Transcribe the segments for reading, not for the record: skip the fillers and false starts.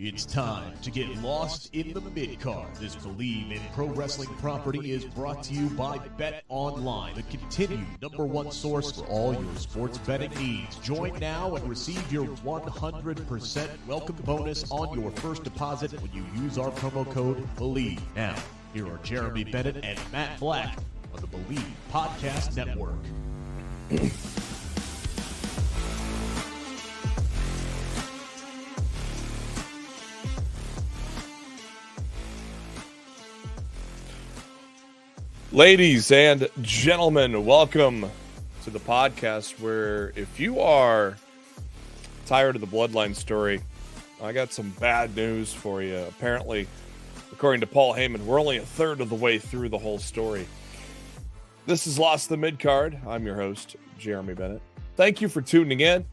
It's time to get lost in the midcard. This Believe in Pro Wrestling property is brought to you by Bet Online, the continued #1 source for all your sports betting needs. Join now and receive your 100% welcome bonus on your first deposit when you use our promo code BELIEVE. Now, here are Jeremy Bennett and Matt Black on the Believe Podcast Network. Ladies and gentlemen, welcome to the podcast where if you are tired of the Bloodline story, I got some bad news for you. Apparently, according to Paul Heyman, we're only a third of the way through the whole story. This is Lost in the Midcard. I'm your host, Jeremy Bennett. Thank you for tuning in.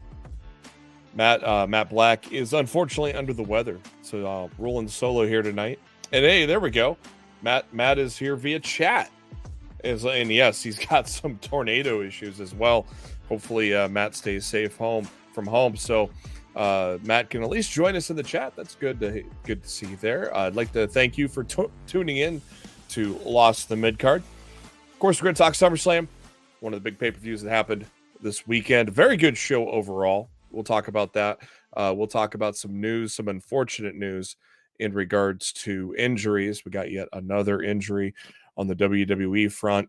Matt Black is unfortunately under the weather, so rolling solo here tonight. And hey, there we go. Matt is here via chat. And yes, he's got some tornado issues as well. Hopefully, Matt stays safe from home. So Matt can at least join us in the chat. That's good to see you there. I'd like to thank you for tuning in to Lost in the Midcard. Of course, we're going to talk SummerSlam, one of the big pay-per-views that happened this weekend. Very good show overall. We'll talk about that. We'll talk about some news, some unfortunate news in regards to injuries. We got yet another injury on the WWE front,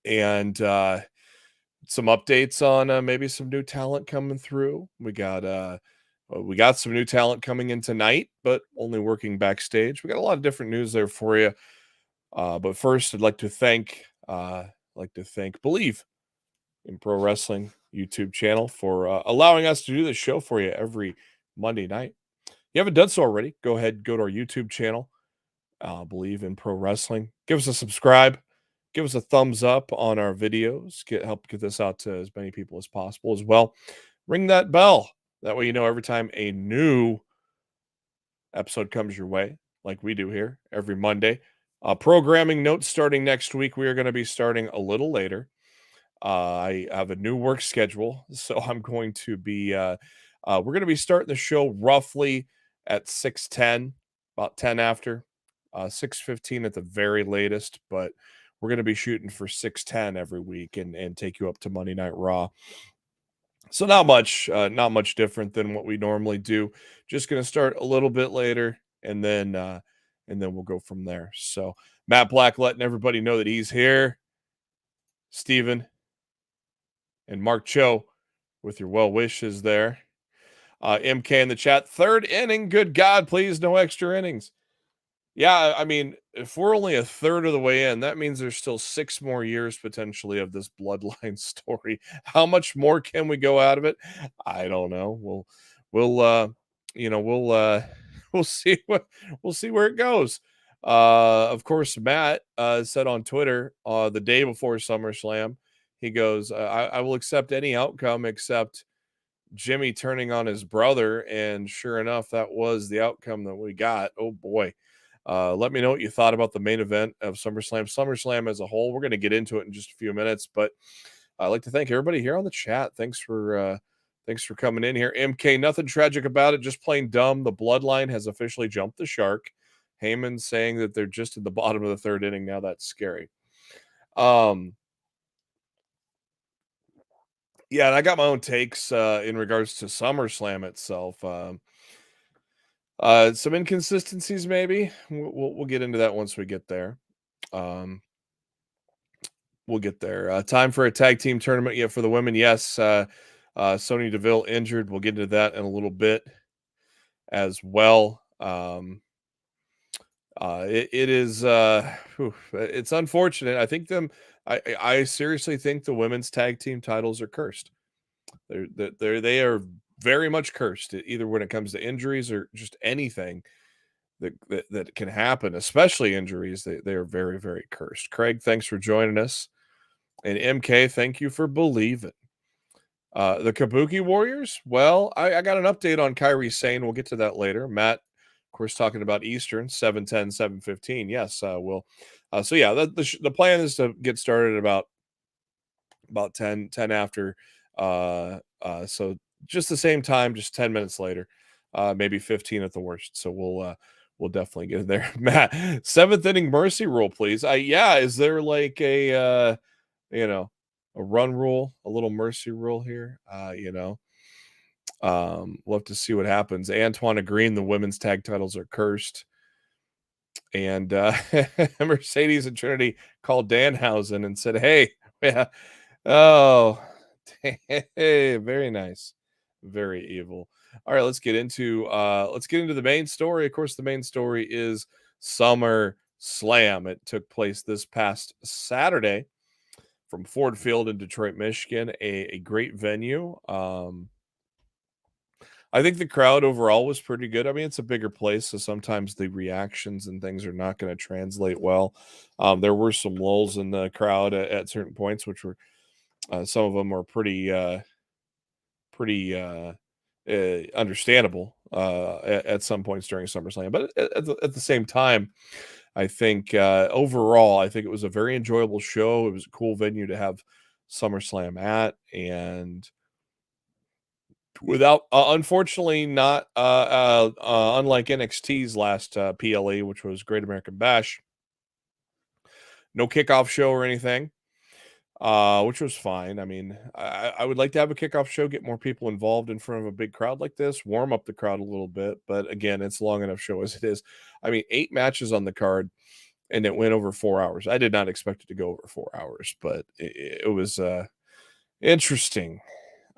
and some updates on maybe some new talent coming through. We got some new talent coming in tonight, but only working backstage. We got a lot of different news there for you. But first, I'd like to thank Believe in Pro Wrestling YouTube channel for allowing us to do this show for you every Monday night. If you haven't done so already, go ahead, go to our YouTube channel. Believe in Pro Wrestling. Give us a subscribe. Give us a thumbs up on our videos. Help get this out to as many people as possible as well. Ring that bell. That way you know every time a new episode comes your way, like we do here every Monday. Programming notes starting next week. We are going to be starting a little later. I have a new work schedule, so I'm going to be we're going to be starting the show roughly at 6:10, about 10 after. 6:15 at the very latest, but we're going to be shooting for 6:10 every week and take you up to Monday Night Raw. So not much different than what we normally do. Just going to start a little bit later, and then we'll go from there. So Matt Black letting everybody know that he's here. Steven and Mark Cho with your well wishes there. MK in the chat, third inning. Good God, please, no extra innings. Yeah, I mean, if we're only a third of the way in, that means there's still 6 more years potentially of this Bloodline story. How much more can we go out of it? I don't know. We'll see where it goes. Of course, Matt said on Twitter the day before SummerSlam, he goes, I will accept any outcome except Jimmy turning on his brother, and sure enough, that was the outcome that we got. Oh boy. Let me know what you thought about the main event of SummerSlam as a whole. We're going to get into it in just a few minutes, but I'd like to thank everybody here on the chat. Thanks for coming in here. MK, nothing tragic about it, just plain dumb. The Bloodline has officially jumped the shark. Heyman saying that they're just at the bottom of the third inning. Now that's scary. Yeah, and I got my own takes in regards to SummerSlam itself. Some inconsistencies, maybe. We'll get into that once we get there. We'll get there. Time for a tag team tournament yet for the women. Yes, Sonya Deville injured. We'll get into that in a little bit as well. It is it's unfortunate. I think I seriously think the women's tag team titles are cursed. They are very much cursed, either when it comes to injuries or just anything that can happen, especially injuries. They are very, very cursed. Craig, thanks for joining us. And MK, thank you for believing. The Kabuki Warriors, well, I got an update on Kairi Sane. We'll get to that later. Matt, of course, talking about Eastern, 7:10, 7:15. Yes, we'll. So, yeah, the plan is to get started about 10 after. So just the same time, just 10 minutes later. maybe 15 at the worst. So we'll definitely get in there. Matt, 7th inning mercy rule, please. Is there like a a run rule, a little mercy rule here? We'll have to see what happens. Antoine Green, the women's tag titles are cursed. And Mercedes and Trinity called Danhausen and said, "Hey, yeah, oh, hey, very nice, very evil." All right, let's get into the main story. Of course, the main story is SummerSlam. It took place this past Saturday from Ford Field in Detroit, Michigan, a great venue. I think the crowd overall was pretty good. I mean, it's a bigger place, so sometimes the reactions and things are not going to translate well. There were some lulls in the crowd at certain points, which were some of them were pretty understandable at some points during SummerSlam. But at the same time, I think overall, I think it was a very enjoyable show. It was a cool venue to have SummerSlam at, and without unfortunately not unlike NXT's last PLE, which was Great American Bash, no kickoff show or anything, which was fine. I mean, I would like to have a kickoff show, get more people involved in front of a big crowd like this, warm up the crowd a little bit, but again, it's a long enough show as it is. I mean, 8 matches on the card and it went over 4 hours. I did not expect it to go over 4 hours, but it was interesting,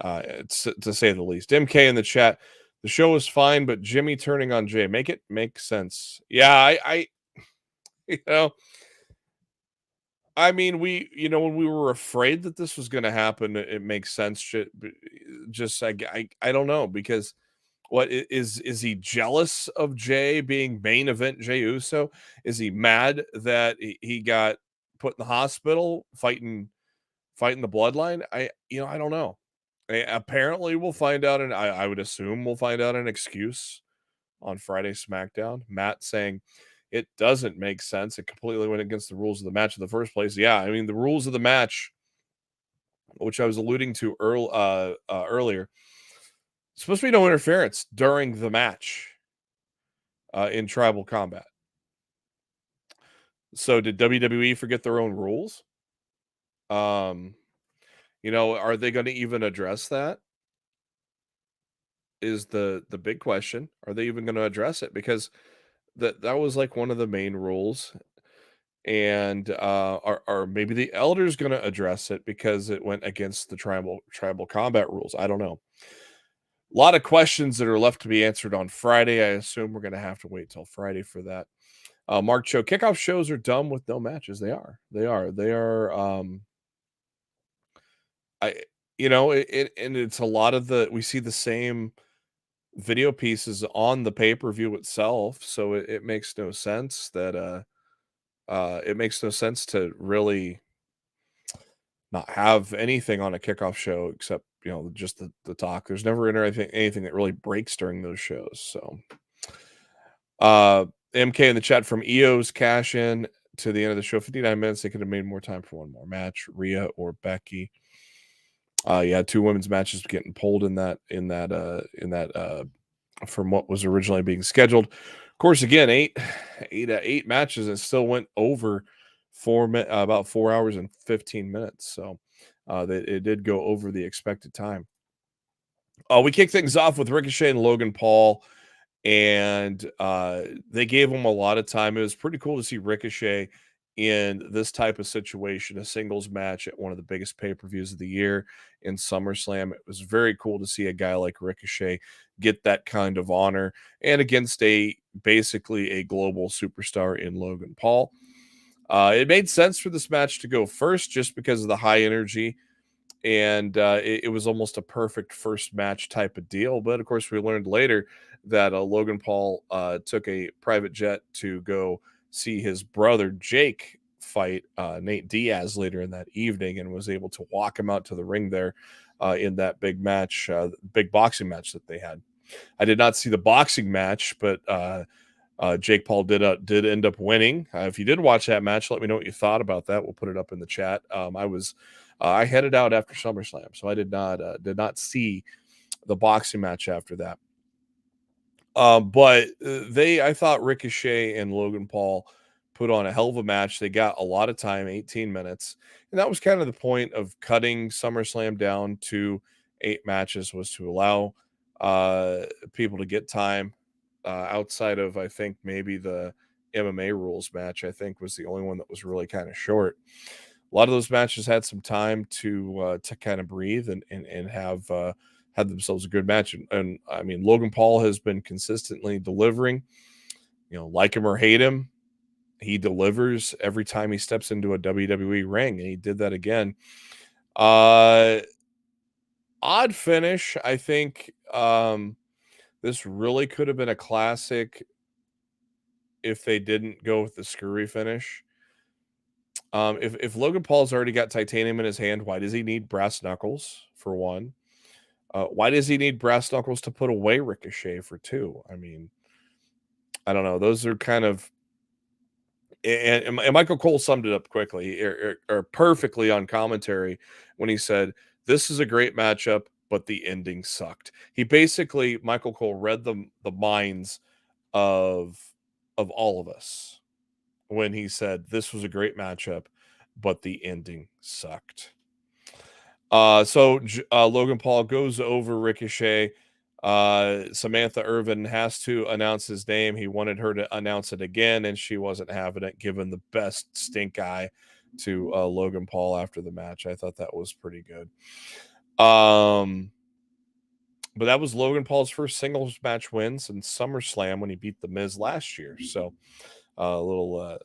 to say the least. MK in the chat, the show was fine, but Jimmy turning on Jay, make it make sense. Yeah, I I mean, when we were afraid that this was going to happen, it makes sense. Just I don't know, because is he jealous of Jay being main event Jey Uso? Is he mad that he got put in the hospital fighting the bloodline? I don't know. Apparently, we'll find out, and I would assume we'll find out an excuse on Friday SmackDown. Matt saying it doesn't make sense. It completely went against the rules of the match in the first place. Yeah, I mean, the rules of the match, which I was alluding to earlier, supposed to be no interference during the match in tribal combat. So did WWE forget their own rules? Are they going to even address that? Is the big question. Are they even going to address it? Because that was like one of the main rules. And are maybe the elders going to address it because it went against the tribal combat rules? I don't know. A lot of questions that are left to be answered on Friday. I assume we're going to have to wait till Friday for that. Mark Cho, kickoff shows are dumb with no matches. They are. And it's a lot of we see the same video pieces on the pay-per-view itself, so it makes no sense that it makes no sense to really not have anything on a kickoff show except just the talk. There's never anything that really breaks during those shows. So MK in the chat, from EO's cash in to the end of the show, 59 minutes, they could have made more time for one more match, Rhea or Becky. 2 women's matches getting pulled in that from what was originally being scheduled. Of course, again, eight matches, and still went over about 4 hours and 15 minutes. So it did go over the expected time. We kicked things off with Ricochet and Logan Paul, and they gave him a lot of time. It was pretty cool to see Ricochet in this type of situation, a singles match at one of the biggest pay-per-views of the year in SummerSlam. It was very cool to see a guy like Ricochet get that kind of honor, and against basically a global superstar in Logan Paul. It made sense for this match to go first just because of the high energy, and it was almost a perfect first match type of deal. But of course, we learned later that Logan Paul took a private jet to go see his brother Jake fight Nate Diaz later in that evening, and was able to walk him out to the ring there in that big match, big boxing match that they had. I did not see the boxing match, but Jake Paul did end up winning. If you did watch that match, let me know what you thought about that. We'll put it up in the chat. I headed out after SummerSlam, so I did not see the boxing match after that. But I thought Ricochet and Logan Paul put on a hell of a match. They got a lot of time, 18 minutes. And that was kind of the point of cutting SummerSlam down to 8 matches, was to allow people to get time outside of, I think, maybe the MMA rules match, I think, was the only one that was really kind of short. A lot of those matches had some time to kind of breathe and have had themselves a good match. And I mean, Logan Paul has been consistently delivering. Like him or hate him, he delivers every time he steps into a WWE ring, and he did that again. Odd finish, I think. This really could have been a classic if they didn't go with the screwy finish. If Logan Paul's already got titanium in his hand, why does he need brass knuckles, for one? Why does he need brass knuckles to put away Ricochet, for two? I mean, I don't know. Those are kind of... And Michael Cole summed it up quickly or perfectly on commentary when he said, "This is a great matchup, but the ending sucked." He basically, Michael Cole, read the minds of all of us when he said this was a great matchup, but the ending sucked. So Logan Paul goes over Ricochet. Samantha Irvin has to announce his name. He wanted her to announce it again, and she wasn't having it, giving the best stink eye to Logan Paul after the match. I thought that was pretty good. But that was Logan Paul's first singles match win since SummerSlam when he beat The Miz last year. So a little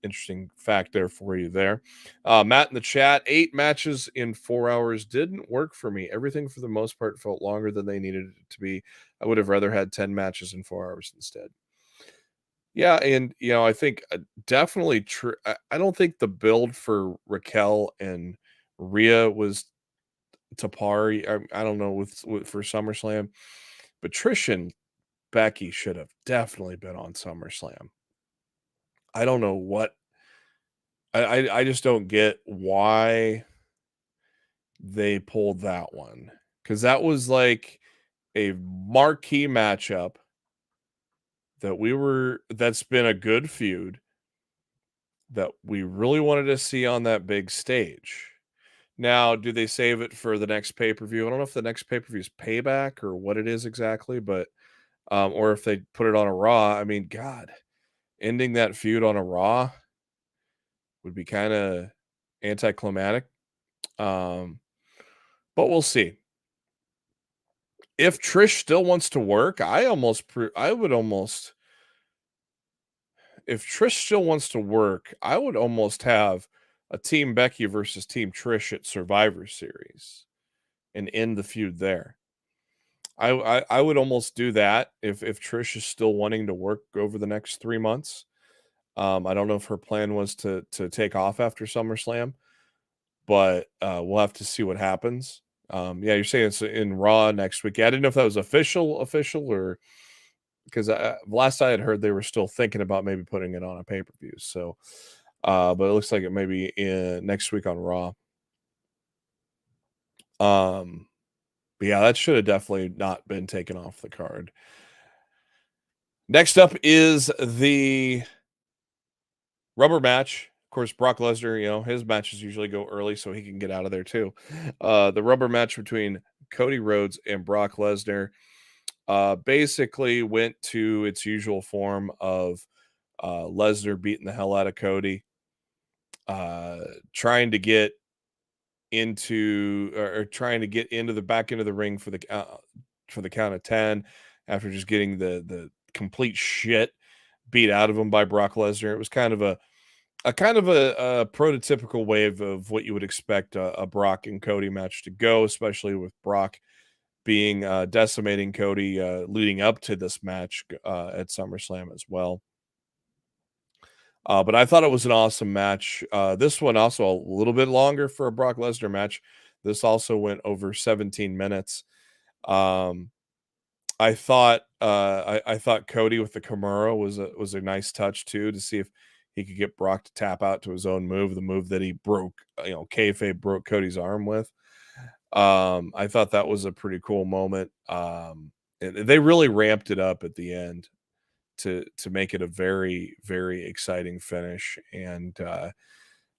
interesting fact there for you there. Matt in the chat, 8 matches in 4 hours didn't work for me. Everything for the most part felt longer than they needed it to be. I would have rather had 10 matches in 4 hours instead. Yeah, and I think definitely true. I don't think the build for Raquel and Rhea was to par. I don't know with for SummerSlam, but Trish and Becky should have definitely been on SummerSlam. I don't know what I just don't get why they pulled that one, because that was like a marquee matchup that's been a good feud that we really wanted to see on that big stage. Now, do they save it for the next pay-per-view? I don't know if the next pay-per-view is Payback or what it is exactly, but or if they put it on a Raw. I mean, God, ending that feud on a Raw would be kind of anticlimactic. But we'll see. If Trish still wants to work, if Trish still wants to work, I would almost have a Team Becky versus Team Trish at Survivor Series and end the feud there. I would almost do that if Trish is still wanting to work over the next 3 months. I don't know if her plan was to take off after SummerSlam, but we'll have to see what happens. Yeah, you're saying it's in Raw next week. Yeah, I didn't know if that was official or because last I had heard they were still thinking about maybe putting it on a pay-per-view. So, but it looks like it may be next week on Raw. But yeah, that should have definitely not been taken off the card. Next up is the rubber match. Of course, Brock Lesnar, his matches usually go early so he can get out of there too. The rubber match between Cody Rhodes and Brock Lesnar basically went to its usual form of Lesnar beating the hell out of Cody, trying to get into the back end of the ring for the count of 10 after just getting the complete shit beat out of him by Brock Lesnar. It was kind of a prototypical way of what you would expect a Brock and Cody match to go, especially with Brock being decimating Cody leading up to this match at SummerSlam as well. But I thought it was an awesome match. This one also a little bit longer for a Brock Lesnar match. This also went over 17 minutes. I thought Cody with the Kimura was a nice touch too, to see if he could get Brock to tap out to his own move, the move that he broke, kayfabe broke Cody's arm with. I thought that was a pretty cool moment. They really ramped it up at the end to make it a very, very exciting finish. And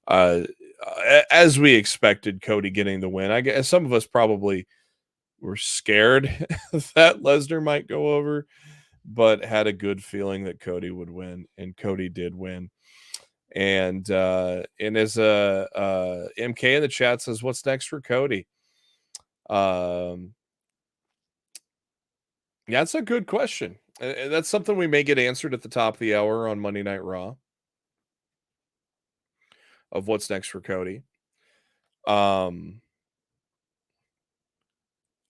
as we expected, Cody getting the win. I guess some of us probably were scared that Lesnar might go over, but had a good feeling that Cody would win, and Cody did win. And as MK in the chat says, what's next for Cody? Yeah, that's a good question. And that's something we may get answered at the top of the hour on Monday Night Raw of what's next for Cody.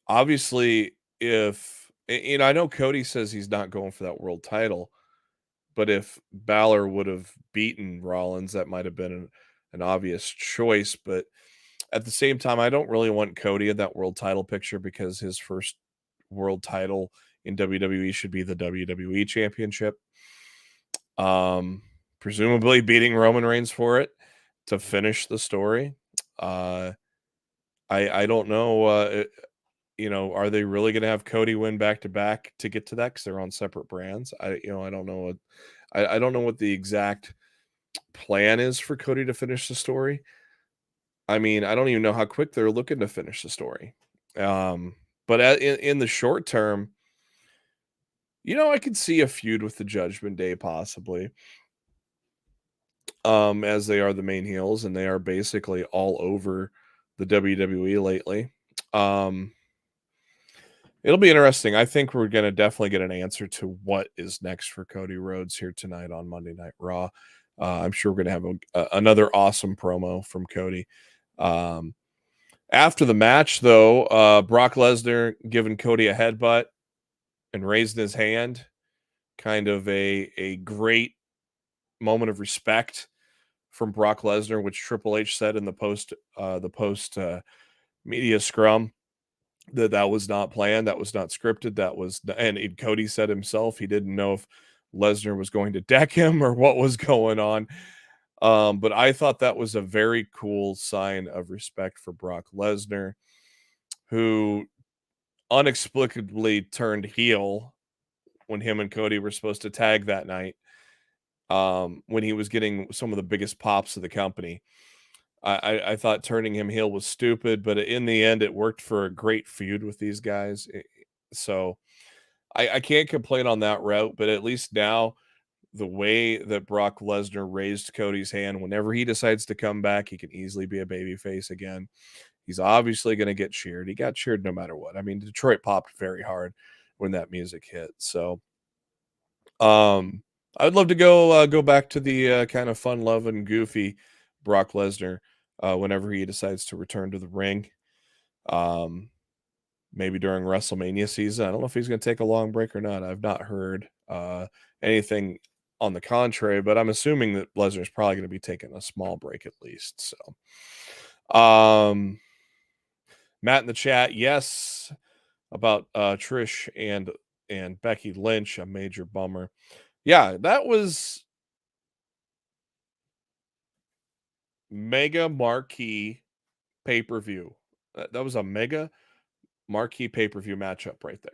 Obviously, if I know Cody says he's not going for that world title, but if Balor would have beaten Rollins, that might have been an obvious choice. But at the same time, I don't really want Cody in that world title picture because his first world title in WWE should be the WWE Championship. Presumably beating Roman Reigns for it to finish the story. I don't know. Are they really going to have Cody win back to back to get to that? Because they're on separate brands. I don't know. I don't know what the exact plan is for Cody to finish the story. I mean, I don't even know how quick they're looking to finish the story. But in the short term, I could see a feud with the Judgment Day possibly. As they are the main heels and they are basically all over the WWE lately. It'll be interesting. I think we're going to definitely get an answer to what is next for Cody Rhodes here tonight on Monday Night Raw. I'm sure we're going to have another awesome promo from Cody. After the match, though, Brock Lesnar giving Cody a headbutt and raising his hand, kind of a great moment of respect from Brock Lesnar, which Triple H said in the post media scrum that was not planned, that was not scripted, and Cody said himself he didn't know if Lesnar was going to deck him or what was going on. But I thought that was a very cool sign of respect for Brock Lesnar, who inexplicably turned heel when him and Cody were supposed to tag that night, when he was getting some of the biggest pops of the company. I thought turning him heel was stupid, but in the end, it worked for a great feud with these guys. So I can't complain on that route, but at least now, the way that Brock Lesnar raised Cody's hand, whenever he decides to come back, he can easily be a babyface again. He's obviously going to get cheered. He got cheered no matter what. I mean, Detroit popped very hard when that music hit. So, I'd love to go back to the kind of fun, loving, goofy Brock Lesnar whenever he decides to return to the ring. Maybe during WrestleMania season. I don't know if he's going to take a long break or not. I've not heard anything on the contrary, but I'm assuming that Lesnar's probably going to be taking a small break at least. So, Matt in the chat, yes, about Trish and Becky Lynch, a major bummer. Yeah, that was mega marquee pay-per-view. That was a mega marquee pay-per-view matchup right there.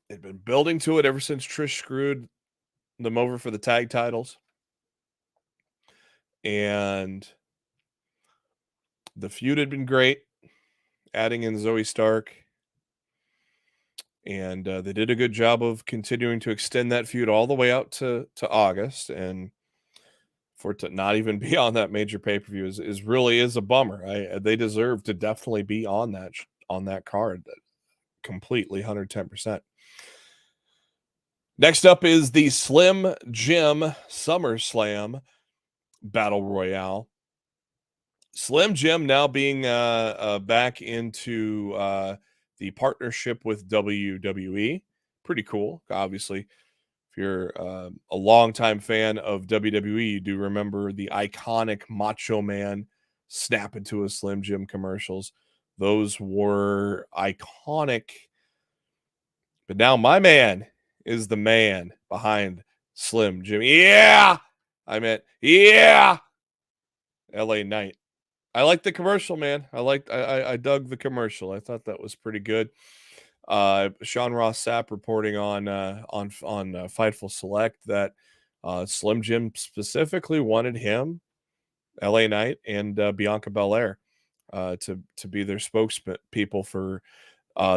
They'd been building to it ever since Trish screwed them over for the tag titles. And the feud had been great, adding in Zoe Stark. And they did a good job of continuing to extend that feud all the way out to August. And for it to not even be on that major pay-per-view is really a bummer. They deserve to definitely be on that card, completely 110%. Next up is the Slim Jim SummerSlam Battle Royale. Slim Jim now being back into the partnership with WWE. Pretty cool. Obviously, if you're a longtime fan of WWE, you do remember the iconic Macho Man snap into a Slim Jim commercials. Those were iconic. But now my man is the man behind Slim Jim. Yeah! I meant, yeah! LA Knight. I like the commercial, man. I dug the commercial. I thought that was pretty good. Sean Ross Sapp reporting on Fightful Select that Slim Jim specifically wanted him, LA Knight, and Bianca Belair to be their spokespeople for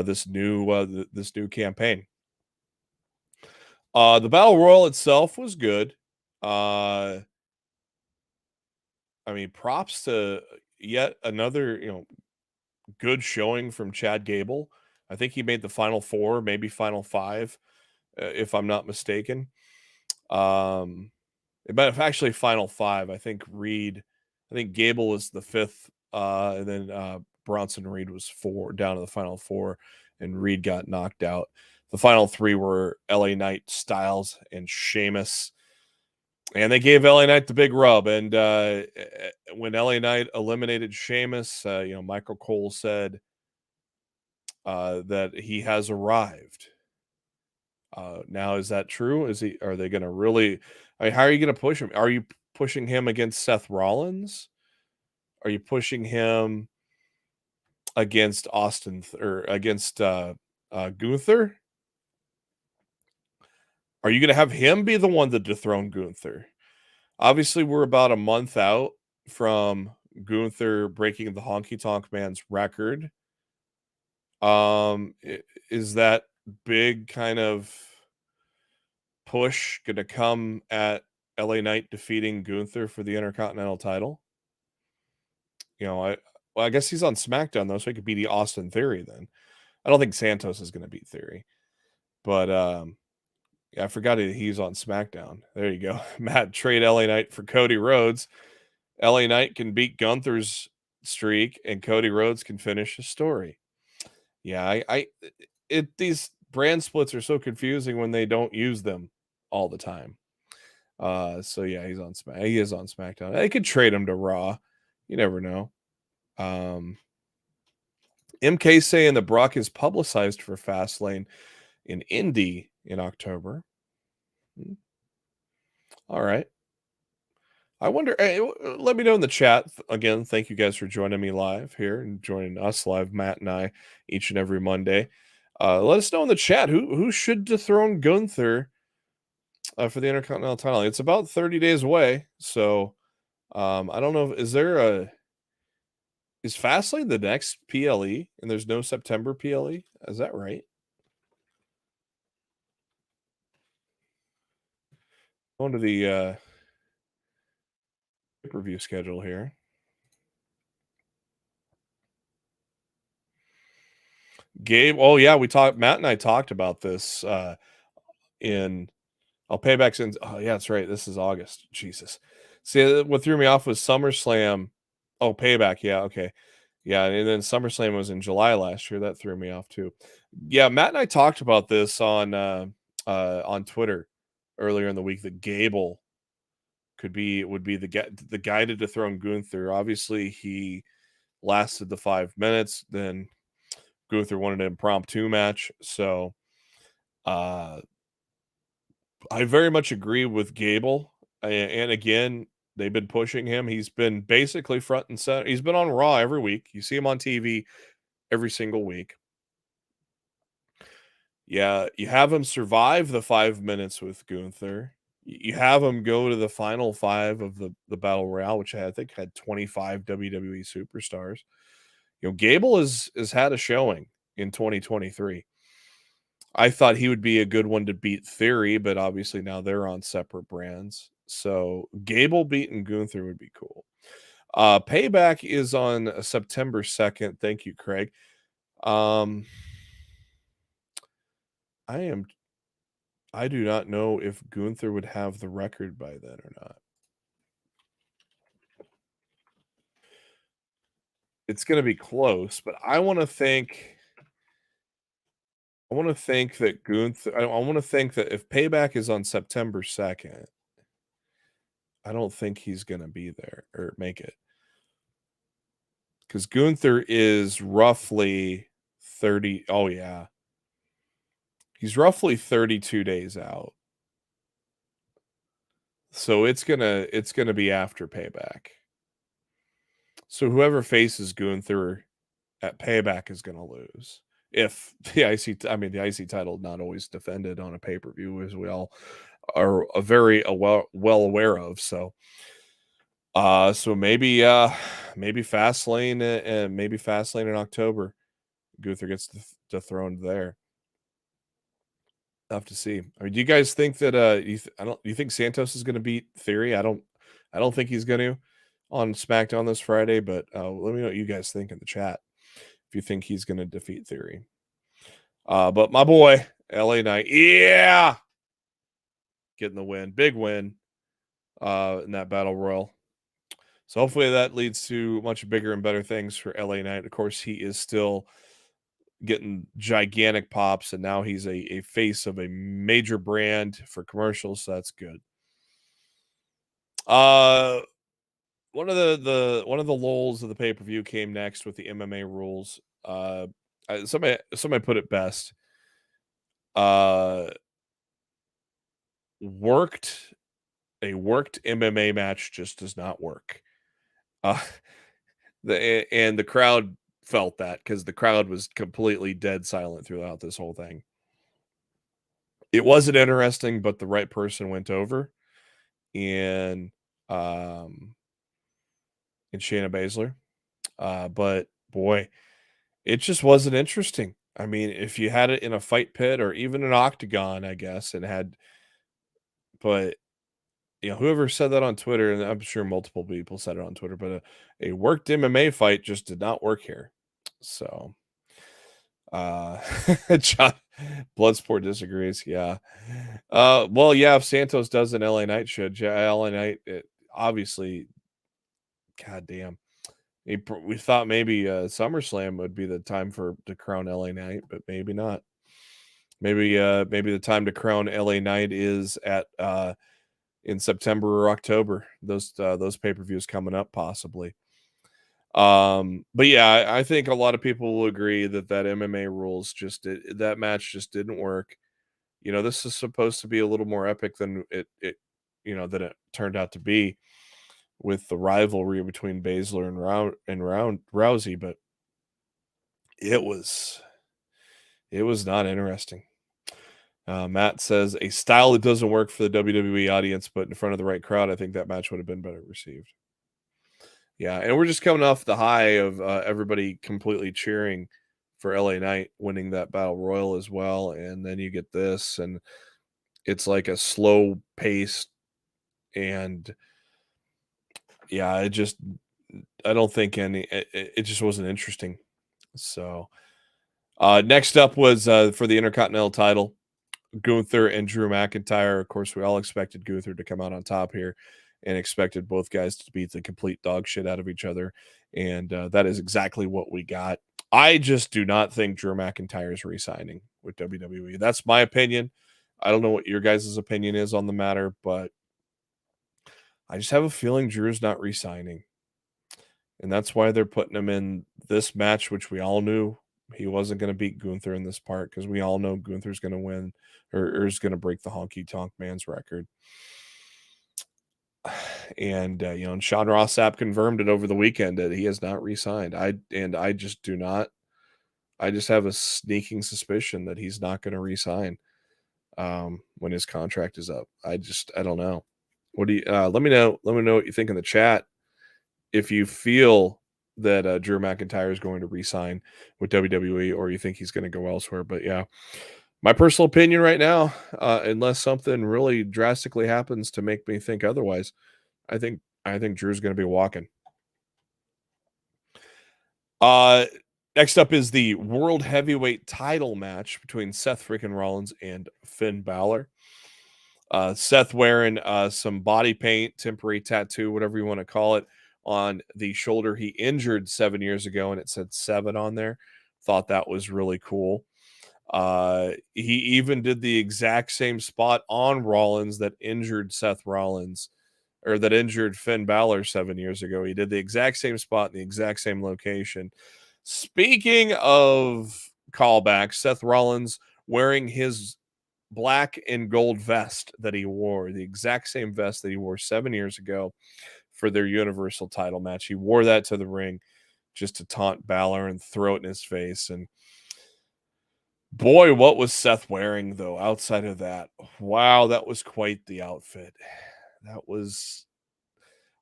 this new campaign. The Battle Royal itself was good. I mean, props to yet another, good showing from Chad Gable. I think he made the final 4, maybe final 5, if I'm not mistaken. But actually final 5. I think Gable was the 5th, and then Bronson Reed was 4, down to the final 4, and Reed got knocked out. The final 3 were LA Knight, Styles, and Sheamus. And they gave LA Knight the big rub. And when LA Knight eliminated Sheamus, Michael Cole said that he has arrived. Now, is that true? Are they going to really? I mean, how are you going to push him? Are you pushing him against Seth Rollins? Are you pushing him against Austin or against Gunther? Are you going to have him be the one to dethrone Gunther? Obviously, we're about a month out from Gunther breaking the Honky Tonk Man's record. Is that big kind of push going to come at LA Knight defeating Gunther for the Intercontinental title? I guess he's on SmackDown though, so he could beat the Austin Theory then. I don't think Santos is going to beat Theory, but I forgot he's on SmackDown. There you go. Matt, trade LA Knight for Cody Rhodes. LA Knight can beat Gunther's streak, and Cody Rhodes can finish his story. Yeah, these brand splits are so confusing when they don't use them all the time. So yeah, he is on SmackDown. They could trade him to Raw. You never know. MK saying that Brock is publicized for Fastlane in Indy in October. All right. I wonder, let me know in the chat. Again, thank you guys for joining me live here and joining us live, Matt and I, each and every Monday. Let us know in the chat who should dethrone Gunther for the Intercontinental title. It's about 30 days away, so I don't know. Is Fastlane the next PLE and there's no September PLE? Is that right? Going to the pay-per-view schedule here. Gabe, oh yeah, Matt and I talked about this Payback's in, oh yeah, that's right. This is August. Jesus. See, what threw me off was SummerSlam. Oh, Payback, yeah, okay. Yeah, and then SummerSlam was in July last year. That threw me off too. Yeah, Matt and I talked about this on Twitter earlier in the week that Gable would be the guy to dethrone Gunther. Obviously, he lasted the 5 minutes. Then Gunther wanted an impromptu match. So I very much agree with Gable. And again, they've been pushing him. He's been basically front and center. He's been on Raw every week. You see him on TV every single week. Yeah, you have him survive the 5 minutes with Gunther. You have him go to the final 5 of the Battle Royale, which I think had 25 WWE superstars. Gable has had a showing in 2023. I thought he would be a good one to beat Theory, but obviously now they're on separate brands. So Gable beating Gunther would be cool. Payback is on September 2nd. Thank you, Craig. I do not know if Gunther would have the record by then or not. It's going to be close, but I want to think that Gunther, I want to think that if Payback is on September 2nd, I don't think he's going to be there or make it. Because Gunther is roughly 30. Oh, yeah. He's roughly 32 days out. So it's gonna be after Payback. So whoever faces Gunther at Payback is going to lose. If the IC title not always defended on a pay-per-view, as we all are very well aware of. So maybe Fastlane and maybe Fastlane in October, Gunther gets dethroned there. I'll have to see. I mean, do you guys think that you think Santos is going to beat Theory? I don't think he's going to on SmackDown this Friday, but let me know what you guys think in the chat if you think he's going to defeat Theory. But my boy, LA Knight, yeah, getting the win, big win in that Battle Royal. So hopefully that leads to much bigger and better things for LA Knight. Of course, he is still getting gigantic pops, and now he's a face of a major brand for commercials, so that's good. One of the lulls of the pay-per-view came next with the MMA rules. Somebody put it best. A worked MMA match just does not work. The crowd felt that because the crowd was completely dead silent throughout this whole thing. It wasn't interesting, but the right person went over, and Shayna Baszler. But boy, it just wasn't interesting. I mean, if you had it in a fight pit or even an octagon, I guess, but whoever said that on Twitter, and I'm sure multiple people said it on Twitter, but a worked MMA fight just did not work here. So, John Bloodsport disagrees. Yeah. Well, yeah, if Santos does an LA Knight should, LA Knight, obviously, goddamn. We thought maybe SummerSlam would be the time to crown LA Knight, but maybe not. Maybe the time to crown LA Knight is at in September or October. Those pay-per-views coming up possibly. But yeah, I think a lot of people will agree that MMA rules that match just didn't work. This is supposed to be a little more epic than it than it turned out to be with the rivalry between Baszler and Rousey, but it was not interesting. Matt says a style that doesn't work for the WWE audience, but in front of the right crowd, I think that match would have been better received. Yeah, and we're just coming off the high of everybody completely cheering for LA Knight winning that Battle Royal as well, and then you get this, and it's like a slow pace, and yeah, I don't think it just wasn't interesting. So next up was for the Intercontinental title, Gunther and Drew McIntyre. Of course, we all expected Gunther to come out on top here and expected both guys to beat the complete dog shit out of each other. And that is exactly what we got. I just do not think Drew McIntyre is re-signing with WWE. That's my opinion. I don't know what your guys' opinion is on the matter, but I just have a feeling Drew's not re-signing. And that's why they're putting him in this match, which we all knew he wasn't going to beat Gunther in this part because we all know Gunther's going to win or is going to break the Honky Tonk Man's record. And and Sean Ross Sapp confirmed it over the weekend that he has not re-signed. I just do not. I just have a sneaking suspicion that he's not going to re-sign when his contract is up. I don't know. What do you? Let me know. Let me know what you think in the chat. If you feel that Drew McIntyre is going to re-sign with WWE, or you think he's going to go elsewhere. But yeah, my personal opinion right now, unless something really drastically happens to make me think otherwise, I think Drew's going to be walking. Next up is the World Heavyweight title match between Seth freaking Rollins and Finn Balor. Seth wearing some body paint, temporary tattoo, whatever you want to call it, on the shoulder he injured 7 years ago, and it said 7 on there. Thought that was really cool. He even did the exact same spot on Rollins that injured Seth Rollins, or that injured Finn Balor 7 years ago. He did the exact same spot in the exact same location. Speaking of callbacks, Seth Rollins wearing his black and gold vest that he wore, the exact same vest that he wore 7 years ago. for their Universal title match. He wore that to the ring just to taunt Balor and throw it in his face. And boy, what was Seth wearing, though, outside of that? Wow, that was quite the outfit. That was,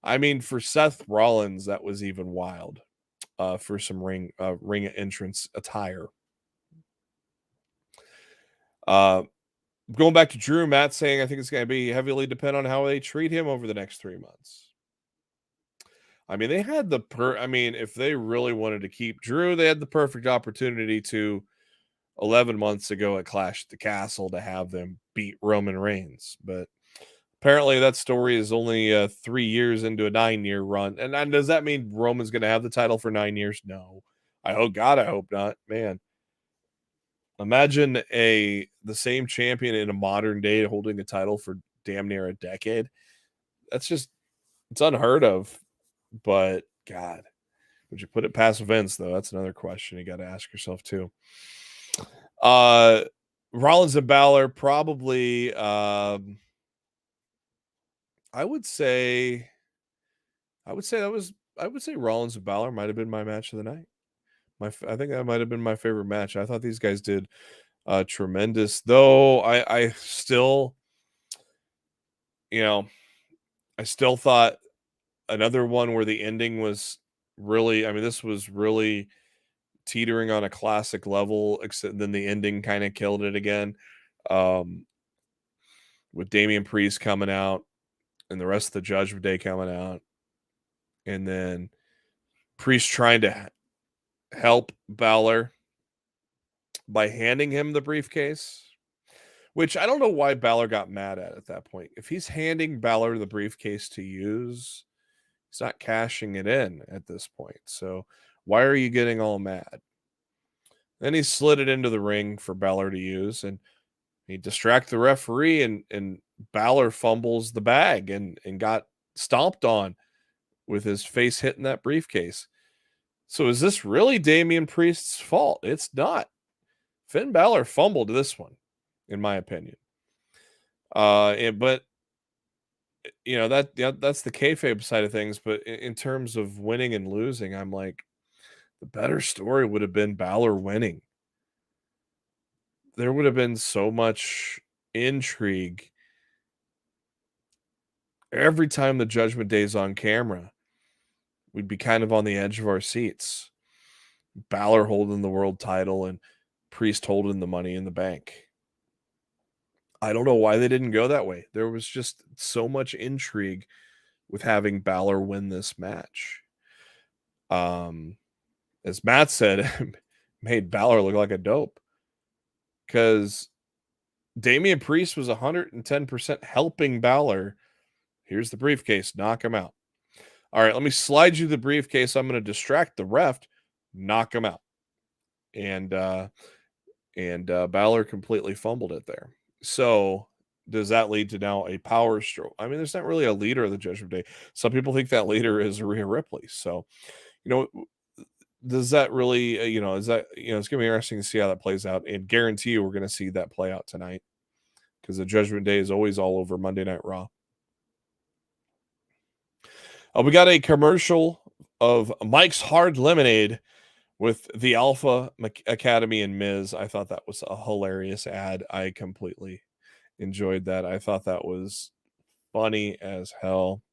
I mean, for Seth Rollins, that was even wild for some ring entrance attire. Going back to Drew, Matt saying, I think it's going to be heavily depend on how they treat him over the next 3 months. I mean, they had if they really wanted to keep Drew, they had the perfect opportunity to 11 months ago at Clash at the Castle to have them beat Roman Reigns. But apparently that story is only 3 years into a 9-year run. And does that mean Roman's going to have the title for 9 years? No. I hope not. Man. Imagine the same champion in a modern day holding the title for damn near a decade. It's unheard of. But God, would you put it past Vince, though? That's another question you got to ask yourself too. Rollins and Balor probably. I would say Rollins and Balor might have been my match of the night. I think that might have been my favorite match. I thought these guys did tremendous, though. I still, I still thought another one where the ending was really, this was really teetering on a classic level, except then the ending kind of killed it again. With Damian Priest coming out and the rest of the Judgment Day coming out, and then Priest trying to help Balor by handing him the briefcase, which I don't know why Balor got mad at that point. If he's handing Balor the briefcase to use, he's not cashing it in at this point. So why are you getting all mad? Then he slid it into the ring for Balor to use, and he distracted the referee, and Balor fumbles the bag and got stomped on with his face hitting that briefcase. So is this really Damian Priest's fault? It's not. Finn Balor fumbled this one, in my opinion. But that's the kayfabe side of things. But in terms of winning and losing, I'm like, the better story would have been Balor winning. There would have been so much intrigue every time the Judgment Day is on camera. We'd be kind of on the edge of our seats. Balor holding the world title and Priest holding the Money in the Bank. I don't know why they didn't go that way. There was just so much intrigue with having Balor win this match. As Matt said, made Balor look like a dope. Because Damian Priest was 110% helping Balor. Here's the briefcase. Knock him out. All right, let me slide you the briefcase. I'm going to distract the ref. Knock him out. And Balor completely fumbled it there. So does that lead to now a power stroke? There's not really a leader of the Judgment Day. Some people think that leader is Rhea Ripley. So, does that really, is that, it's going to be interesting to see how that plays out, and guarantee you we're going to see that play out tonight, because the Judgment Day is always all over Monday Night Raw. We got a commercial of Mike's Hard Lemonade with the Alpha Academy and Miz. I thought that was a hilarious ad. I completely enjoyed that. I thought that was funny as hell.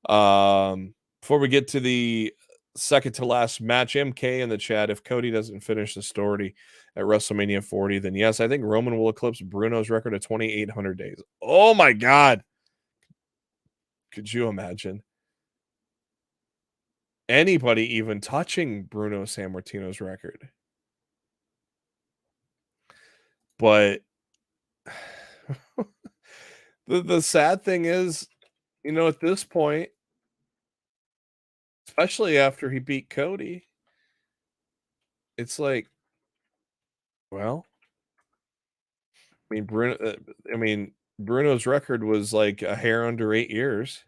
Before we get to the second to last match, MK in the chat, if Cody doesn't finish the story at WrestleMania 40, then yes, I think Roman will eclipse Bruno's record of 2,800 days. Oh my God. Could you imagine anybody even touching Bruno Sammartino's record? But the sad thing is, at this point, especially after he beat Cody, it's like, well, Bruno's record was like a hair under 8 years.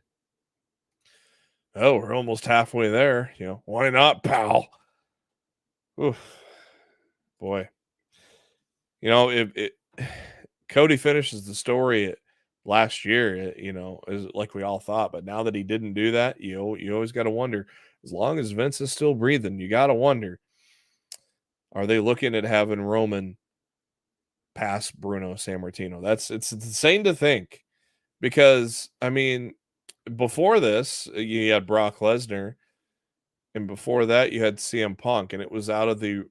Oh, we're almost halfway there. Why not, pal? Oof. Boy. If Cody finishes the story at last year, is like we all thought. But now that he didn't do that, you always got to wonder. As long as Vince is still breathing, you got to wonder: are they looking at having Roman pass Bruno Sammartino? It's insane to think, because I mean, before this, you had Brock Lesnar, and before that, you had CM Punk, and it was out of the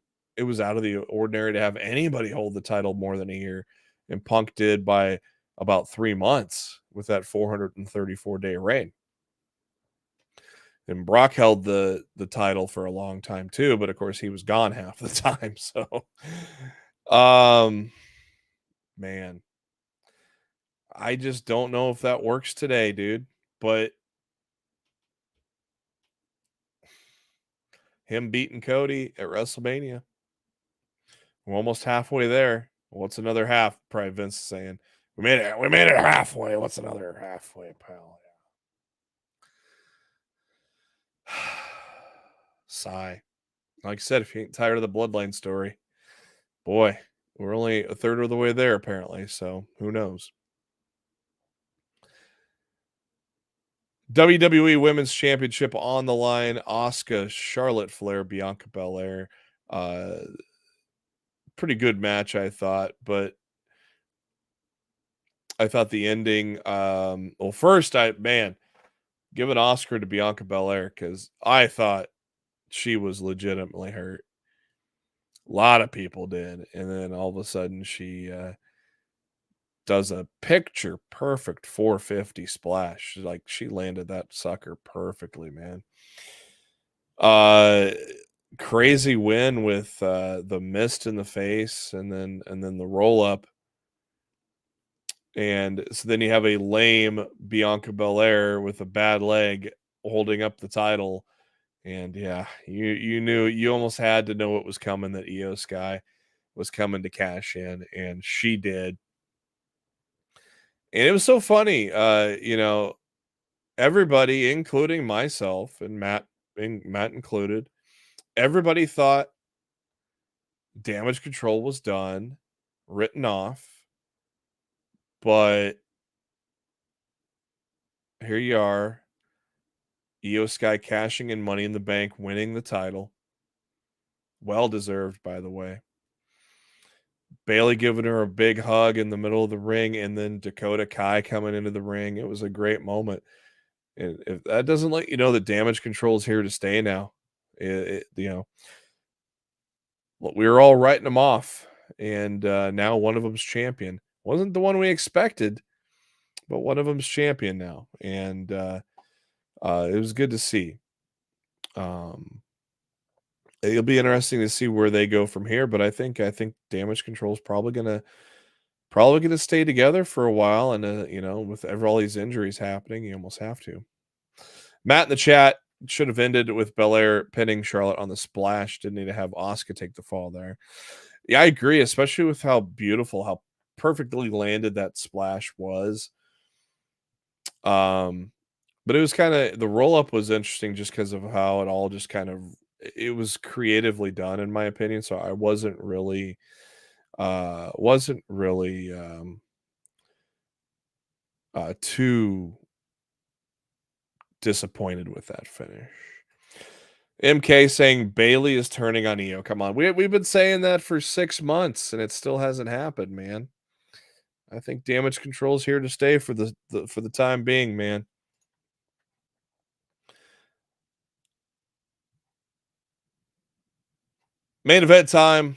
ordinary to have anybody hold the title more than a year, and Punk did by about 3 months with that 434-day reign. And Brock held the title for a long time too, but of course he was gone half the time. So, man, I just don't know if that works today, dude. But him beating Cody at WrestleMania, we're almost halfway there. What's another half? Probably Vince is saying, we made it halfway. What's another halfway, pal? Sigh. Like I said, if you ain't tired of the bloodline story, boy, we're only a third of the way there, apparently. So who knows? WWE Women's Championship on the line. Asuka, Charlotte Flair, Bianca Belair. Pretty good match, I thought, but I thought the ending. Well, first, give an Oscar to Bianca Belair, because I thought she was legitimately hurt. A lot of people did, and then all of a sudden she does a picture perfect 450 splash. Like, she landed that sucker perfectly, man. Crazy win with the mist in the face, and then the roll up. And so then you have a lame Bianca Belair with a bad leg holding up the title. And yeah, you knew, you almost had to know what was coming, that Io Sky was coming to cash in, and she did. And it was so funny, everybody, including myself and Matt included, everybody thought Damage Control was done, written off. But here you are, Io Sky cashing in Money in the Bank, winning the title. Well deserved, by the way. Bayley giving her a big hug in the middle of the ring, and then Dakota Kai coming into the ring. It was a great moment. And if that doesn't let you know that Damage Control is here to stay now, we were all writing them off, and now one of them's champion. Wasn't the one we expected, but one of them's champion now, and it was good to see. It'll be interesting to see where they go from here, but I think Damage Control is probably gonna stay together for a while, and with all these injuries happening, you almost have to. Matt in the chat, should have ended with Belair pinning Charlotte on the splash. Didn't need to have Asuka take the fall there. Yeah, I agree, especially with how beautiful, how perfectly landed that splash was. But it was kind of, the roll up was interesting just because of how it all just kind of, it was creatively done, in my opinion. So I wasn't really too disappointed with that finish. MK saying Bayley is turning on Io. Come on, we've been saying that for 6 months, and it still hasn't happened, man. I think Damage Control is here to stay for the time being, man. Main event time.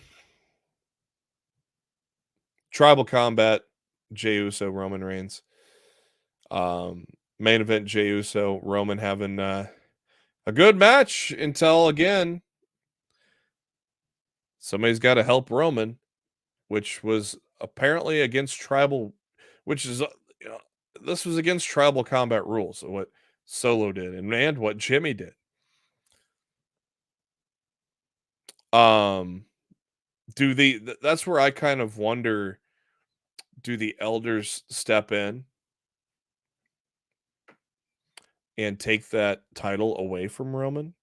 Tribal Combat. Jey Uso, Roman Reigns. Main event, Jey Uso, Roman having a good match until, again, somebody's got to help Roman, which was apparently against tribal, which is, this was against Tribal Combat rules, what Solo did and what Jimmy did. That's where I kind of wonder, do the elders step in and take that title away from Roman?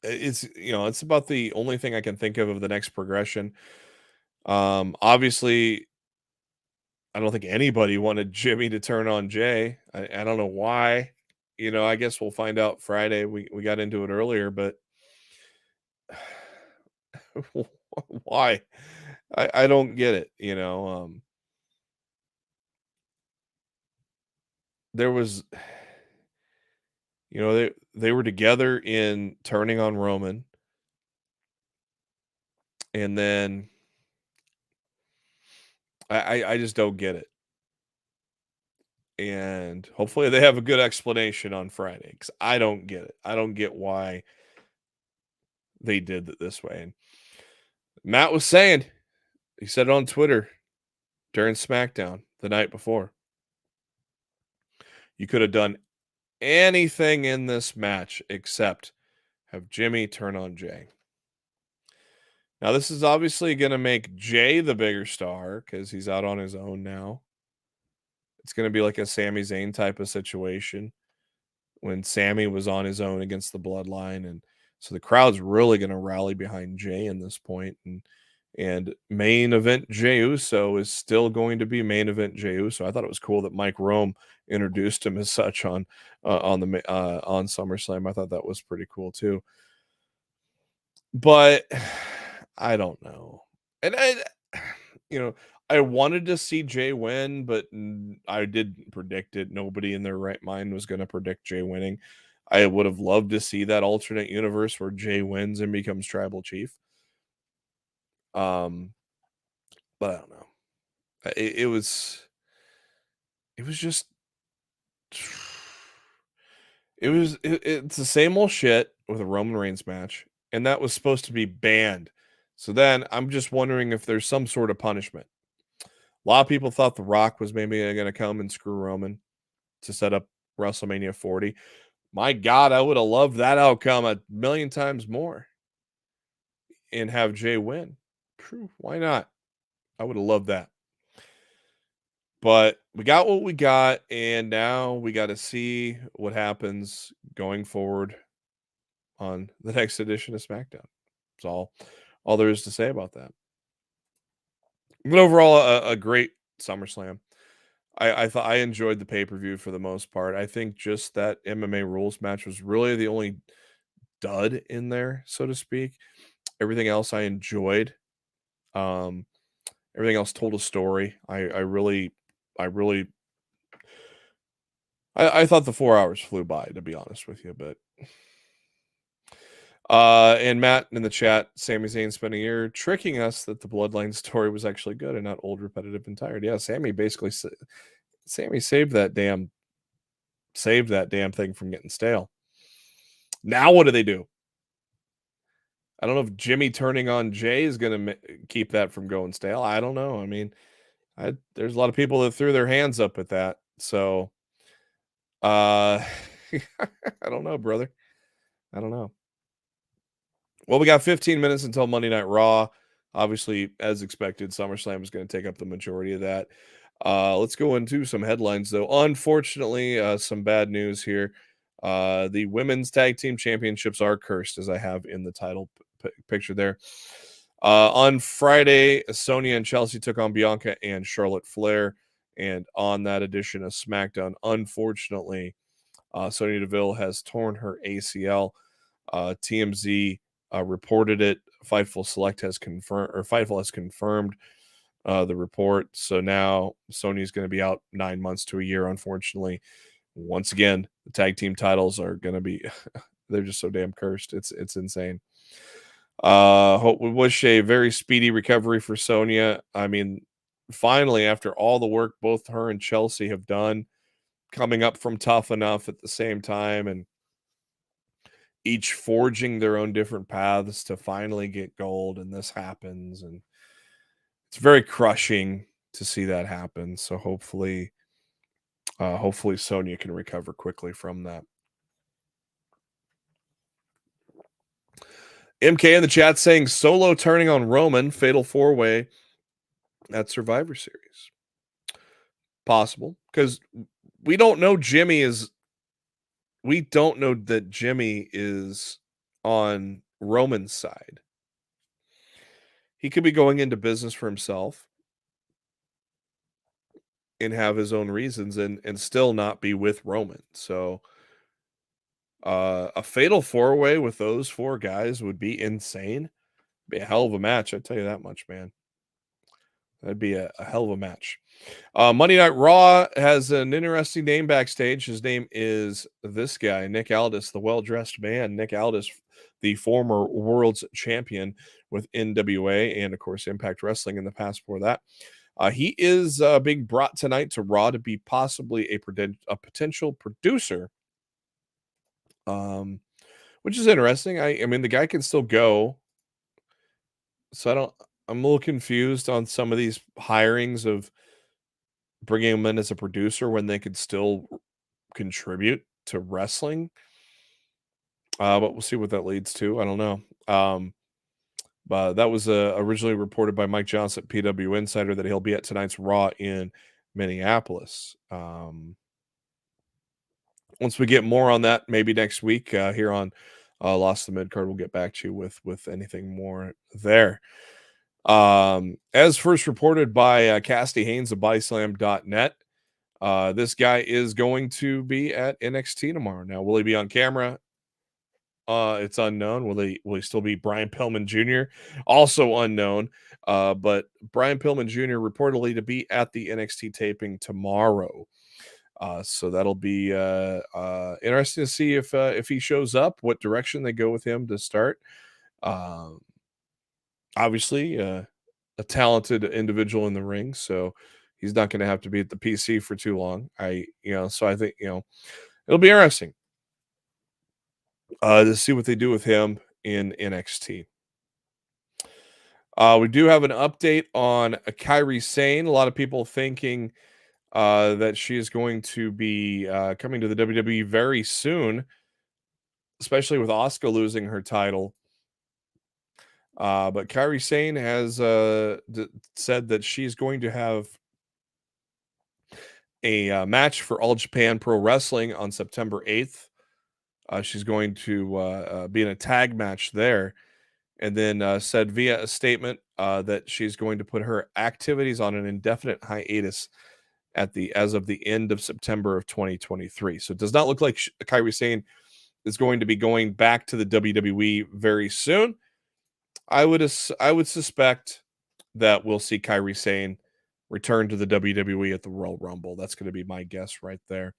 It's about the only thing I can think of the next progression. Obviously I don't think anybody wanted Jimmy to turn on Jay. I don't know why. I guess we'll find out Friday. We got into it earlier, but why? I don't get it. There was, they were together in turning on Roman, and then I just don't get it. And hopefully they have a good explanation on Friday, because I don't get it. I don't get why they did it this way. And Matt was saying, he said it on Twitter during SmackDown the night before, you could have done anything in this match except have Jimmy turn on Jay. Now, this is obviously going to make Jay the bigger star because he's out on his own now. It's going to be like a Sami Zayn type of situation when Sami was on his own against the Bloodline. And so the crowd's really going to rally behind Jay in this point. And main event Jey Uso is still going to be main event Jey Uso. I thought it was cool that Mike Rome introduced him as such on SummerSlam. I thought that was pretty cool too. But I don't know. And I wanted to see Jay win, but I didn't predict it. Nobody in their right mind was going to predict Jay winning. I would have loved to see that alternate universe where Jay wins and becomes tribal chief. But I don't know. It was just, it's the same old shit with a Roman Reigns match, and that was supposed to be banned. So then I'm just wondering if there's some sort of punishment. A lot of people thought The Rock was maybe going to come and screw Roman to set up WrestleMania 40. My God, I would have loved that outcome a million times more and have Jay win. True, why not? I would have loved that. But we got what we got, and now we got to see what happens going forward on the next edition of SmackDown. That's all there is to say about that. But overall, a great SummerSlam. I thought I enjoyed the pay-per-view for the most part. I think just that MMA rules match was really the only dud in there, so to speak. Everything else I enjoyed. Everything else told a story. I thought the 4 hours flew by, to be honest with you, but and Matt in the chat, Sami Zayn spent a year tricking us that the Bloodline story was actually good and not old, repetitive, and tired. Yeah, Sami saved that damn thing from getting stale. Now what do they do? I don't know if Jimmy turning on Jay is going to keep that from going stale. I don't know. I mean, there's a lot of people that threw their hands up at that. So, I don't know, brother. I don't know. Well, we got 15 minutes until Monday Night Raw. Obviously, as expected, SummerSlam is going to take up the majority of that. Let's go into some headlines, though. Unfortunately, some bad news here. The women's tag team championships are cursed, as I have in the title picture there. On Friday, Sonya and Chelsea took on Bianca and Charlotte Flair. And on that edition of SmackDown, unfortunately, Sonya Deville has torn her ACL. TMZ reported it. Fightful Select has confirmed, or Fightful has confirmed the report. So now Sonya's going to be out 9 months to a year, unfortunately. Once again, the tag team titles are going to be, they're just so damn cursed. It's insane. We wish a very speedy recovery for Sonya. I mean, finally, after all the work both her and Chelsea have done, coming up from Tough Enough at the same time, and each forging their own different paths to finally get gold, and this happens, and it's very crushing to see that happen. So hopefully Sonya can recover quickly from that. MK in the chat saying Solo turning on Roman, fatal 4-way at Survivor Series. Possible, because we don't know that Jimmy is on Roman's side. He could be going into business for himself. and have his own reasons and still not be with Roman. So a fatal four-way with those four guys would be insane. Be a hell of a match, I tell you that much, man. That'd be a hell of a match. Monday Night Raw has an interesting name backstage. His name is this guy, Nick Aldis, the well-dressed man. Nick Aldis, the former world's champion with NWA and, of course, Impact Wrestling in the past for that. He is being brought tonight to Raw to be possibly a potential producer, which is interesting. I mean, the guy can still go. So I'm a little confused on some of these hirings of bringing him in as a producer when they could still contribute to wrestling. But we'll see what that leads to. I don't know. But that was originally reported by Mike Johnson at PW Insider that he'll be at tonight's Raw in Minneapolis. Once we get more on that, maybe next week here on Lost in the Midcard, we'll get back to you with anything more there. As first reported by Cassidy Haynes of BodySlam.net, this guy is going to be at NXT tomorrow. Now, will he be on camera? It's unknown. Will he still be Brian Pillman Jr.? Also unknown. But Brian Pillman Jr. reportedly to be at the NXT taping tomorrow. So that'll be interesting to see if he shows up, what direction they go with him to start. Obviously, a talented individual in the ring, so he's not going to have to be at the PC for too long. So I think it'll be interesting to see what they do with him in NXT. We do have an update on Kairi Sane. A lot of people thinking that she is going to be coming to the WWE very soon, especially with Asuka losing her title. But Kairi Sane has said that she's going to have a match for All Japan Pro Wrestling on September 8th. She's going to be in a tag match there. And then said via a statement that she's going to put her activities on an indefinite hiatus as of the end of September of 2023. So it does not look like Kairi Sane is going to be going back to the WWE very soon. I would suspect that we'll see Kairi Sane return to the WWE at the Royal Rumble. That's going to be my guess right there.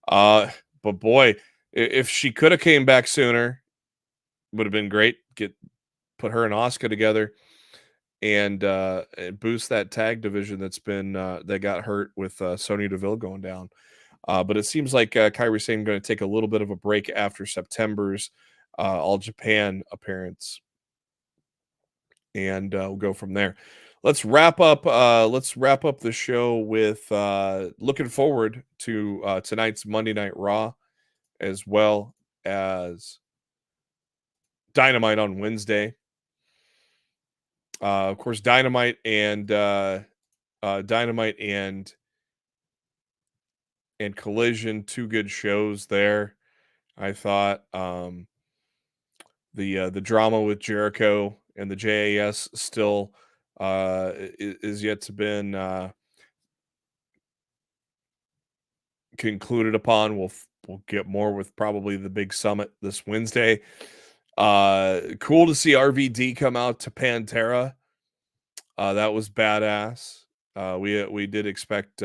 But boy, if she could have came back sooner, would have been great. Put her and Asuka together and boost that tag division that's been that got hurt with Sonya Deville going down. But it seems like Kairi Sane going to take a little bit of a break after September's All Japan appearance, and we'll go from there. Let's wrap up the show with looking forward to tonight's Monday Night Raw, as well as Dynamite on Wednesday. Of course, Dynamite and Collision, two good shows there. I thought the drama with Jericho and the JAS still is yet to been concluded upon. We'll get more with probably the big summit this Wednesday. Cool to see RVD come out to Pantera. That was badass. We did expect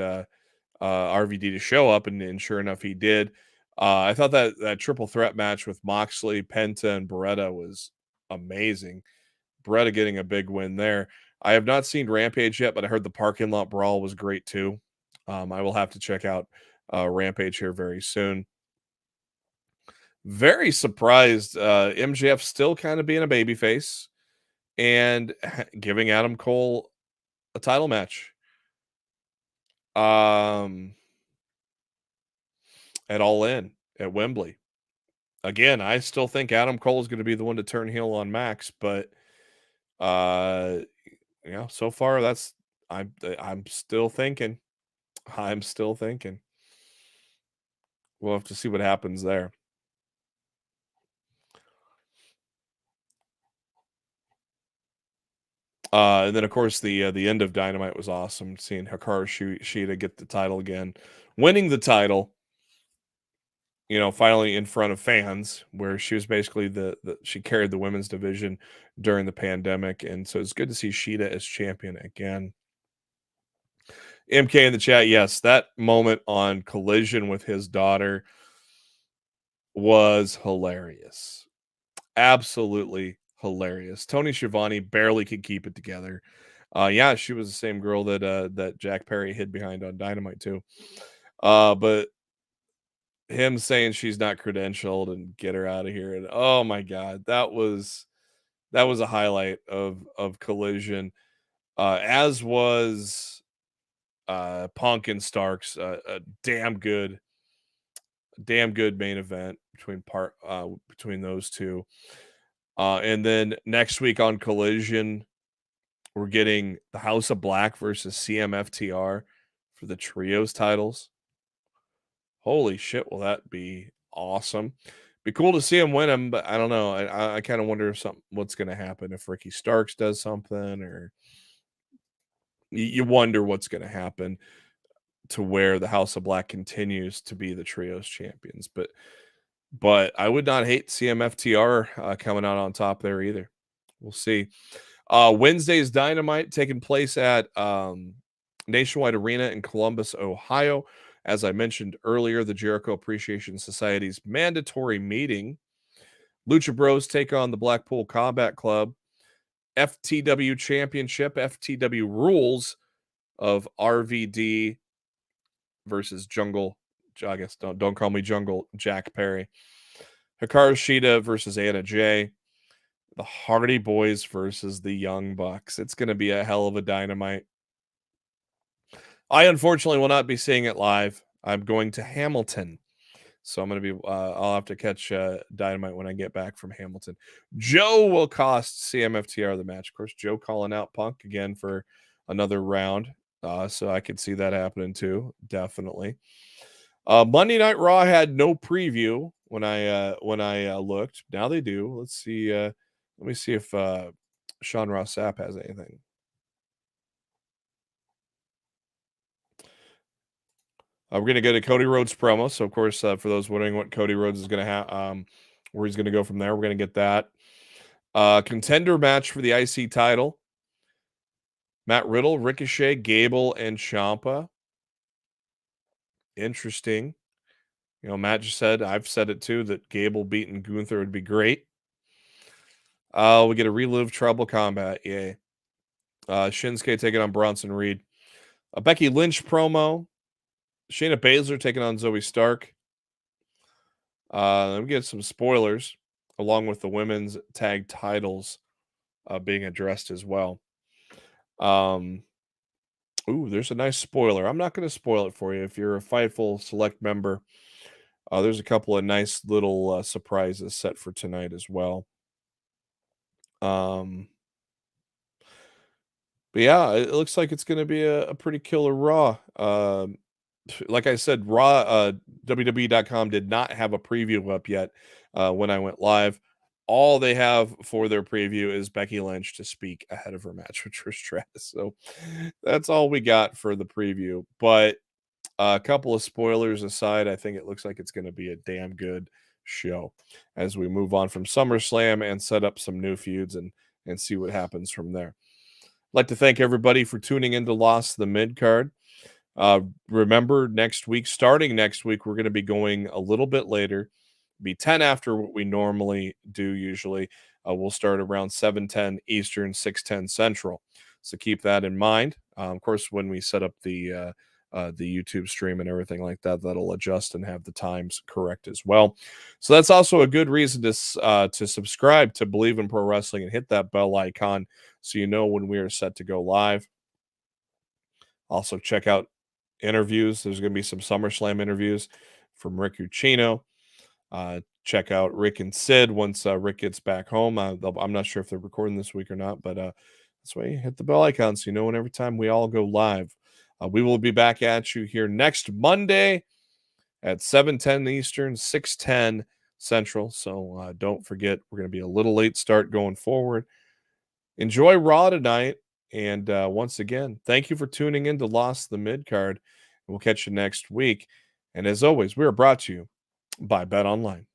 RVD to show up, and sure enough, he did. I thought that triple threat match with Moxley, Penta, and Beretta was amazing. Beretta getting a big win there. I have not seen Rampage yet, but I heard the parking lot brawl was great too. I will have to check out Rampage here very soon. Very surprised MJF still kind of being a babyface and giving Adam Cole a title match. At All In at Wembley. Again, I still think Adam Cole is going to be the one to turn heel on Max, but so far I'm still thinking. We'll have to see what happens there. And then, of course, the end of Dynamite was awesome. Seeing Hikaru Shida get the title again, winning the title, finally in front of fans, where she was basically she carried the women's division during the pandemic. And so it's good to see Shida as champion again. MK in the chat, yes, that moment on Collision with his daughter was hilarious. Absolutely hilarious. Tony Schiavone barely could keep it together. Yeah, she was the same girl that Jack Perry hid behind on Dynamite too. But him saying she's not credentialed and get her out of here, and oh my god, that was a highlight of Collision. As was Punk and Starks, a damn good main event between those two. And then next week on Collision, we're getting the House of Black versus CMFTR for the trios titles. Holy shit, will that be awesome? Be cool to see him win them, but I don't know. I kind of wonder what's going to happen if Ricky Starks does something, or you wonder what's going to happen to where the House of Black continues to be the trios champions. But I would not hate CMFTR coming out on top there either. We'll see. Wednesday's Dynamite taking place at Nationwide Arena in Columbus, Ohio. As I mentioned earlier, the Jericho Appreciation Society's mandatory meeting. Lucha Bros take on the Blackpool Combat Club. FTW Championship, FTW rules of RVD versus Jungle. I guess don't call me Jungle, Jack Perry. Hikaru Shida versus Anna Jay. The Hardy Boys versus the Young Bucks. It's going to be a hell of a Dynamite. I unfortunately will not be seeing it live. I'm going to Hamilton. So I'm going to be, I'll have to catch Dynamite when I get back from Hamilton. Joe will cost CMFTR the match. Of course, Joe calling out Punk again for another round. So I could see that happening too. Definitely. Monday Night Raw had no preview when I looked. Now they do. Let's see. Let me see if Sean Ross Sapp has anything. We're going to go to Cody Rhodes promo. So, of course, for those wondering what Cody Rhodes is going to have, where he's going to go from there, we're going to get that. Contender match for the IC title. Matt Riddle, Ricochet, Gable, and Ciampa. Interesting. Matt just said, I've said it too, that Gable beating Gunther would be great. We get a Relive Tribal Combat. Yay. Shinsuke taking on Bronson Reed. A Becky Lynch promo. Shayna Baszler taking on Zoe Stark. Let me get some spoilers, along with the women's tag titles being addressed as well. There's a nice spoiler. I'm not going to spoil it for you. If you're a Fightful Select member, there's a couple of nice little surprises set for tonight as well. But yeah, it looks like it's going to be a pretty killer Raw. Like I said, Raw, WWE.com did not have a preview up yet when I went live. All they have for their preview is Becky Lynch to speak ahead of her match with Trish Stratus. So that's all we got for the preview. But a couple of spoilers aside, I think it looks like it's going to be a damn good show as we move on from SummerSlam and set up some new feuds and see what happens from there. I'd like to thank everybody for tuning into Lost the Midcard. Remember, starting next week, we're going to be going a little bit later. Be 10 after what we normally do usually. We'll start around 7:10 Eastern, 6:10 Central. So keep that in mind. Of course, when we set up the YouTube stream and everything like that, that'll adjust and have the times correct as well. So that's also a good reason to subscribe to Believe in Pro Wrestling and hit that bell icon so you know when we are set to go live. Also check out interviews. There's going to be some SummerSlam interviews from Rick Ucchino. Check out Rick and Sid once Rick gets back home. I'm not sure if they're recording this week or not, but that's why you hit the bell icon so you know when every time we all go live. We will be back at you here next Monday at 7:10 Eastern, 6:10 Central. So don't forget, we're going to be a little late start going forward. enjoy Raw tonight. And once again, thank you for tuning in to Lost the Midcard. We'll catch you next week. And as always, we are brought to you by Bet Online.